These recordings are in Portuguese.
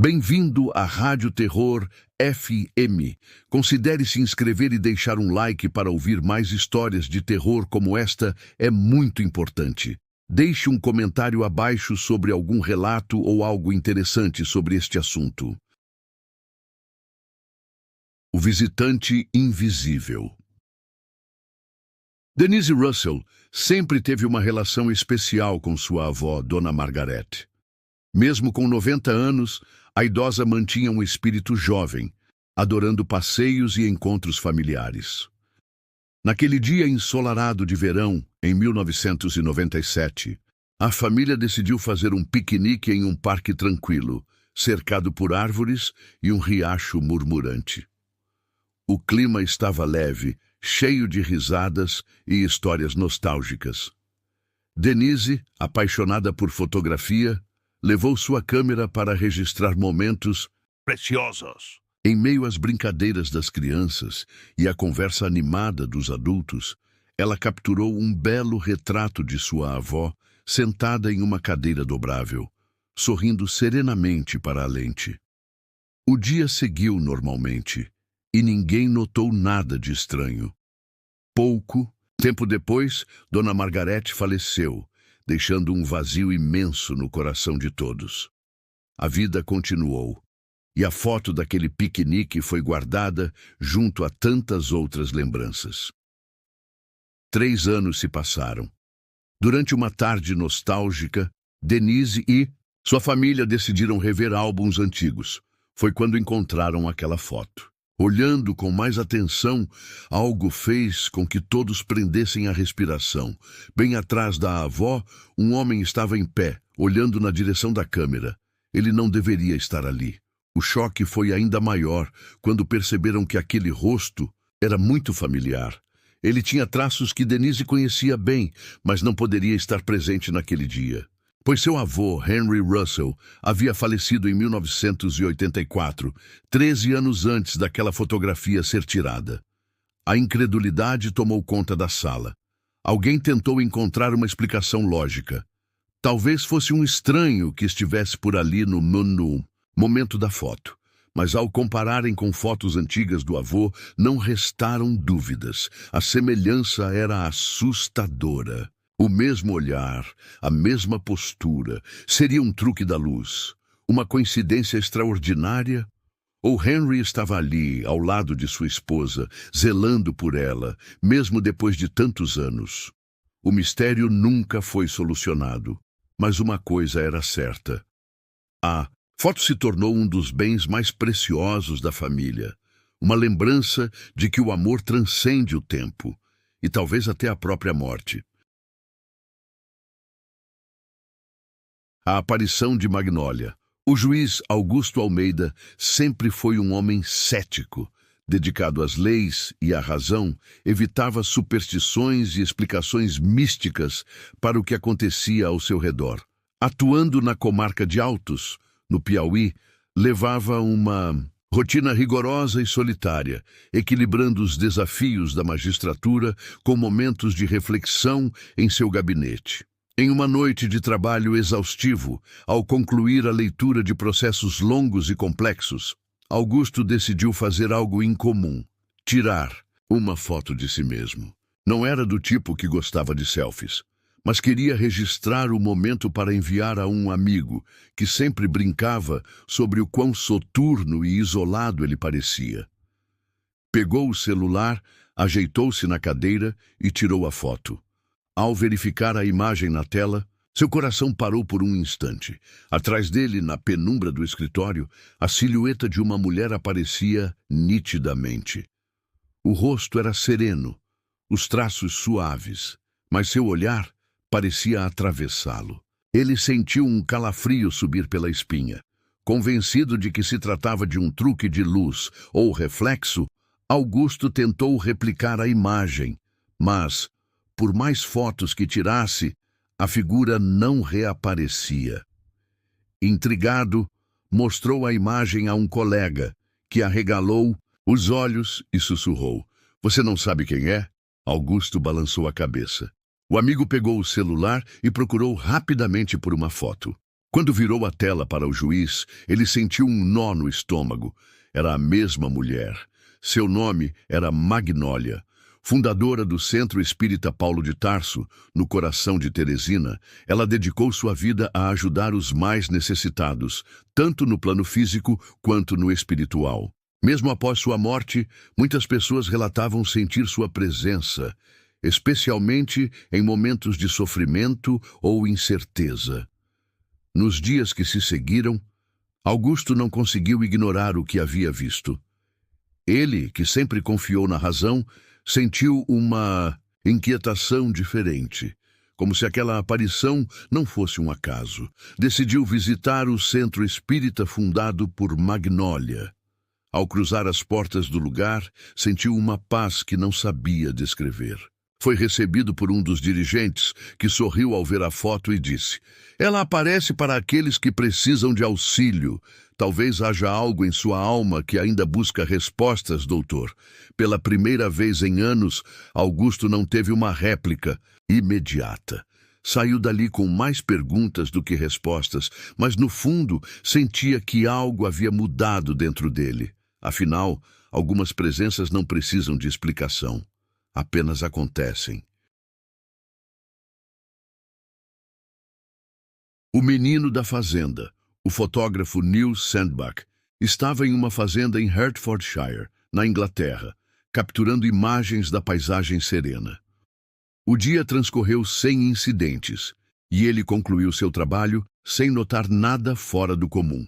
Bem-vindo à Rádio Terror FM. Considere se inscrever e deixar um like para ouvir mais histórias de terror como esta, é muito importante. Deixe um comentário abaixo sobre algum relato ou algo interessante sobre este assunto. O visitante invisível. Denise Russell sempre teve uma relação especial com sua avó, Dona Margaret. Mesmo com 90 anos, a idosa mantinha um espírito jovem, adorando passeios e encontros familiares. Naquele dia ensolarado de verão, em 1997, a família decidiu fazer um piquenique em um parque tranquilo, cercado por árvores e um riacho murmurante. O clima estava leve, cheio de risadas e histórias nostálgicas. Denise, apaixonada por fotografia, levou sua câmera para registrar momentos preciosos. Em meio às brincadeiras das crianças e à conversa animada dos adultos, ela capturou um belo retrato de sua avó, sentada em uma cadeira dobrável, sorrindo serenamente para a lente. O dia seguiu normalmente, e ninguém notou nada de estranho. Pouco tempo depois, Dona Margaret faleceu, deixando um vazio imenso no coração de todos. A vida continuou, e a foto daquele piquenique foi guardada junto a tantas outras lembranças. 3 anos se passaram. Durante uma tarde nostálgica, Denise e sua família decidiram rever álbuns antigos. Foi quando encontraram aquela foto. Olhando com mais atenção, algo fez com que todos prendessem a respiração. Bem atrás da avó, um homem estava em pé, olhando na direção da câmera. Ele não deveria estar ali. O choque foi ainda maior quando perceberam que aquele rosto era muito familiar. Ele tinha traços que Denise conhecia bem, mas não poderia estar presente naquele dia. Pois seu avô, Henry Russell, havia falecido em 1984, 13 anos antes daquela fotografia ser tirada. A incredulidade tomou conta da sala. Alguém tentou encontrar uma explicação lógica. Talvez fosse um estranho que estivesse por ali no momento da foto. Mas ao compararem com fotos antigas do avô, não restaram dúvidas. A semelhança era assustadora. O mesmo olhar, a mesma postura, seria um truque da luz, uma coincidência extraordinária? Ou Henry estava ali, ao lado de sua esposa, zelando por ela, mesmo depois de tantos anos? O mistério nunca foi solucionado, mas uma coisa era certa. A foto se tornou um dos bens mais preciosos da família, uma lembrança de que o amor transcende o tempo, e talvez até a própria morte. A aparição de Magnólia. O juiz Augusto Almeida sempre foi um homem cético, dedicado às leis e à razão, evitava superstições e explicações místicas para o que acontecia ao seu redor. Atuando na comarca de Altos, no Piauí, levava uma rotina rigorosa e solitária, equilibrando os desafios da magistratura com momentos de reflexão em seu gabinete. Em uma noite de trabalho exaustivo, ao concluir a leitura de processos longos e complexos, Augusto decidiu fazer algo incomum: tirar uma foto de si mesmo. Não era do tipo que gostava de selfies, mas queria registrar o momento para enviar a um amigo que sempre brincava sobre o quão soturno e isolado ele parecia. Pegou o celular, ajeitou-se na cadeira e tirou a foto. Ao verificar a imagem na tela, seu coração parou por um instante. Atrás dele, na penumbra do escritório, a silhueta de uma mulher aparecia nitidamente. O rosto era sereno, os traços suaves, mas seu olhar parecia atravessá-lo. Ele sentiu um calafrio subir pela espinha. Convencido de que se tratava de um truque de luz ou reflexo, Augusto tentou replicar a imagem, mas por mais fotos que tirasse, a figura não reaparecia. Intrigado, mostrou a imagem a um colega, que arregalou os olhos e sussurrou: "Você não sabe quem é?" Augusto balançou a cabeça. O amigo pegou o celular e procurou rapidamente por uma foto. Quando virou a tela para o juiz, ele sentiu um nó no estômago. Era a mesma mulher. Seu nome era Magnólia. Fundadora do Centro Espírita Paulo de Tarso, no coração de Teresina, ela dedicou sua vida a ajudar os mais necessitados, tanto no plano físico quanto no espiritual. Mesmo após sua morte, muitas pessoas relatavam sentir sua presença, especialmente em momentos de sofrimento ou incerteza. Nos dias que se seguiram, Augusto não conseguiu ignorar o que havia visto. Ele, que sempre confiou na razão, sentiu uma inquietação diferente, como se aquela aparição não fosse um acaso. Decidiu visitar o centro espírita fundado por Magnólia. Ao cruzar as portas do lugar, sentiu uma paz que não sabia descrever. Foi recebido por um dos dirigentes, que sorriu ao ver a foto e disse: "Ela aparece para aqueles que precisam de auxílio. Talvez haja algo em sua alma que ainda busca respostas, doutor." Pela primeira vez em anos, Augusto não teve uma réplica imediata. Saiu dali com mais perguntas do que respostas, mas no fundo sentia que algo havia mudado dentro dele. Afinal, algumas presenças não precisam de explicação. Apenas acontecem. O menino da fazenda, o fotógrafo Neil Sandbach, estava em uma fazenda em Hertfordshire, na Inglaterra, capturando imagens da paisagem serena. O dia transcorreu sem incidentes, e ele concluiu seu trabalho sem notar nada fora do comum.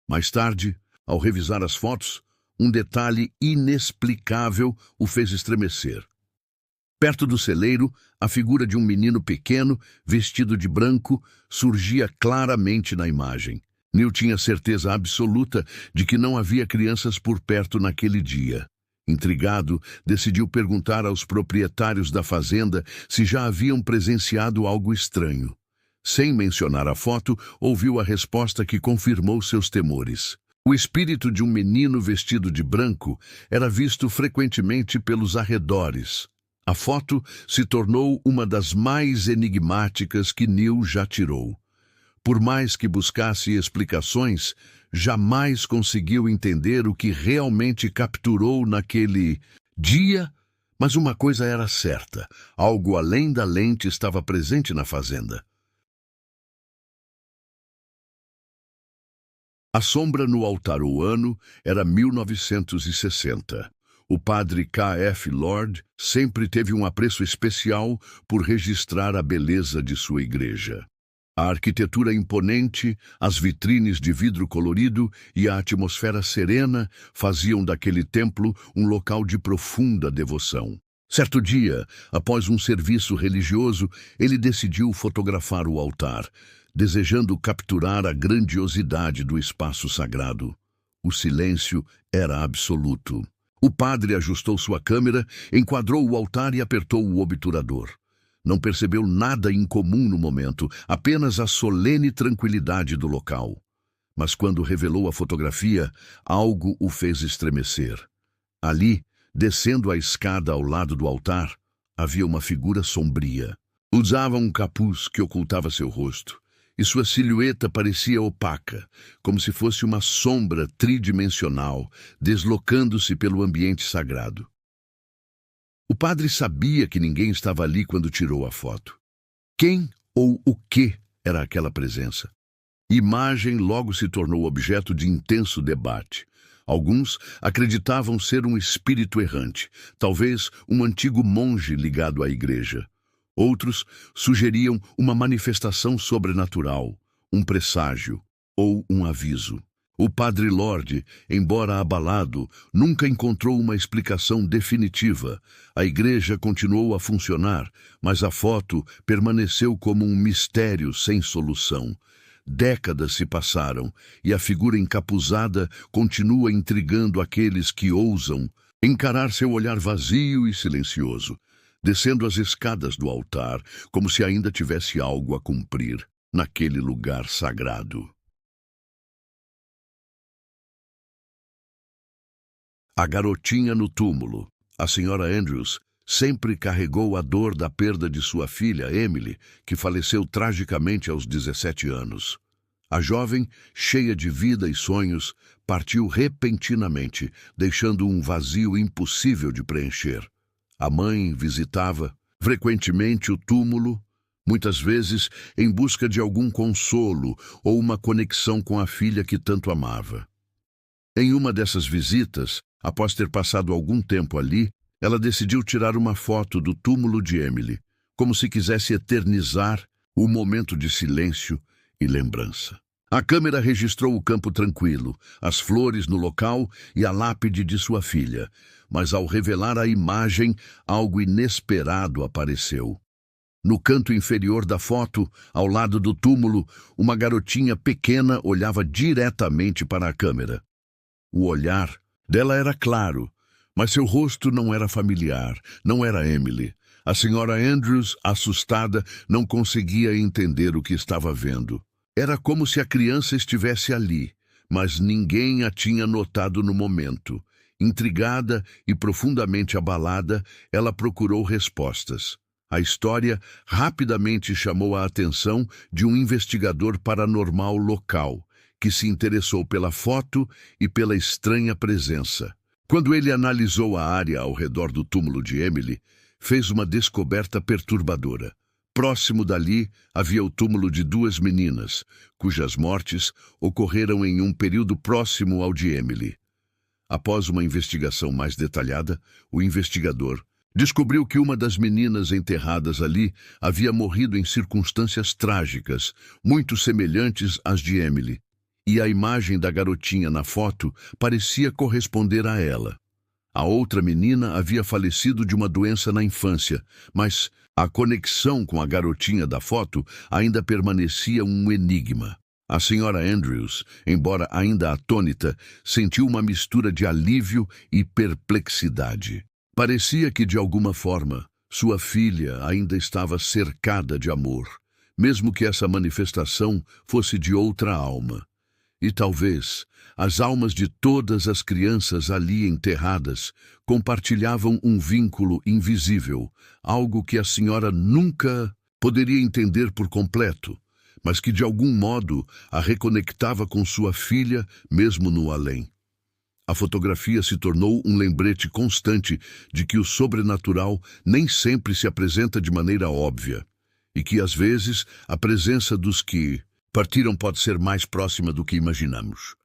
Mais tarde, ao revisar as fotos, um detalhe inexplicável o fez estremecer. Perto do celeiro, a figura de um menino pequeno, vestido de branco, surgia claramente na imagem. Neil tinha certeza absoluta de que não havia crianças por perto naquele dia. Intrigado, decidiu perguntar aos proprietários da fazenda se já haviam presenciado algo estranho. Sem mencionar a foto, ouviu a resposta que confirmou seus temores. O espírito de um menino vestido de branco era visto frequentemente pelos arredores. A foto se tornou uma das mais enigmáticas que Neil já tirou. Por mais que buscasse explicações, jamais conseguiu entender o que realmente capturou naquele dia, mas uma coisa era certa: algo além da lente estava presente na fazenda. A sombra no altar. O ano era 1960. O padre K.F. Lord sempre teve um apreço especial por registrar a beleza de sua igreja. A arquitetura imponente, as vitrines de vidro colorido e a atmosfera serena faziam daquele templo um local de profunda devoção. Certo dia, após um serviço religioso, ele decidiu fotografar o altar, desejando capturar a grandiosidade do espaço sagrado. O silêncio era absoluto. O padre ajustou sua câmera, enquadrou o altar e apertou o obturador. Não percebeu nada incomum no momento, apenas a solene tranquilidade do local. Mas quando revelou a fotografia, algo o fez estremecer. Ali, descendo a escada ao lado do altar, havia uma figura sombria. Usava um capuz que ocultava seu rosto, e sua silhueta parecia opaca, como se fosse uma sombra tridimensional, deslocando-se pelo ambiente sagrado. O padre sabia que ninguém estava ali quando tirou a foto. Quem ou o que era aquela presença? Imagem logo se tornou objeto de intenso debate. Alguns acreditavam ser um espírito errante, talvez um antigo monge ligado à igreja. Outros sugeriam uma manifestação sobrenatural, um presságio ou um aviso. O padre Lord, embora abalado, nunca encontrou uma explicação definitiva. A igreja continuou a funcionar, mas a foto permaneceu como um mistério sem solução. Décadas se passaram e a figura encapuzada continua intrigando aqueles que ousam encarar seu olhar vazio e silencioso, descendo as escadas do altar, como se ainda tivesse algo a cumprir naquele lugar sagrado. A garotinha no túmulo. A senhora Andrews sempre carregou a dor da perda de sua filha, Emily, que faleceu tragicamente aos 17 anos. A jovem, cheia de vida e sonhos, partiu repentinamente, deixando um vazio impossível de preencher. A mãe visitava frequentemente o túmulo, muitas vezes em busca de algum consolo ou uma conexão com a filha que tanto amava. Em uma dessas visitas, após ter passado algum tempo ali, ela decidiu tirar uma foto do túmulo de Emily, como se quisesse eternizar o momento de silêncio e lembrança. A câmera registrou o campo tranquilo, as flores no local e a lápide de sua filha, mas ao revelar a imagem, algo inesperado apareceu. No canto inferior da foto, ao lado do túmulo, uma garotinha pequena olhava diretamente para a câmera. O olhar dela era claro, mas seu rosto não era familiar, não era Emily. A senhora Andrews, assustada, não conseguia entender o que estava vendo. Era como se a criança estivesse ali, mas ninguém a tinha notado no momento. Intrigada e profundamente abalada, ela procurou respostas. A história rapidamente chamou a atenção de um investigador paranormal local, que se interessou pela foto e pela estranha presença. Quando ele analisou a área ao redor do túmulo de Emily, fez uma descoberta perturbadora. Próximo dali havia o túmulo de duas meninas, cujas mortes ocorreram em um período próximo ao de Emily. Após uma investigação mais detalhada, o investigador descobriu que uma das meninas enterradas ali havia morrido em circunstâncias trágicas, muito semelhantes às de Emily, e a imagem da garotinha na foto parecia corresponder a ela. A outra menina havia falecido de uma doença na infância, mas a conexão com a garotinha da foto ainda permanecia um enigma. A senhora Andrews, embora ainda atônita, sentiu uma mistura de alívio e perplexidade. Parecia que, de alguma forma, sua filha ainda estava cercada de amor, mesmo que essa manifestação fosse de outra alma. E talvez as almas de todas as crianças ali enterradas compartilhavam um vínculo invisível, algo que a senhora nunca poderia entender por completo, mas que de algum modo a reconectava com sua filha, mesmo no além. A fotografia se tornou um lembrete constante de que o sobrenatural nem sempre se apresenta de maneira óbvia, e que, às vezes, a presença dos que partiram pode ser mais próxima do que imaginamos.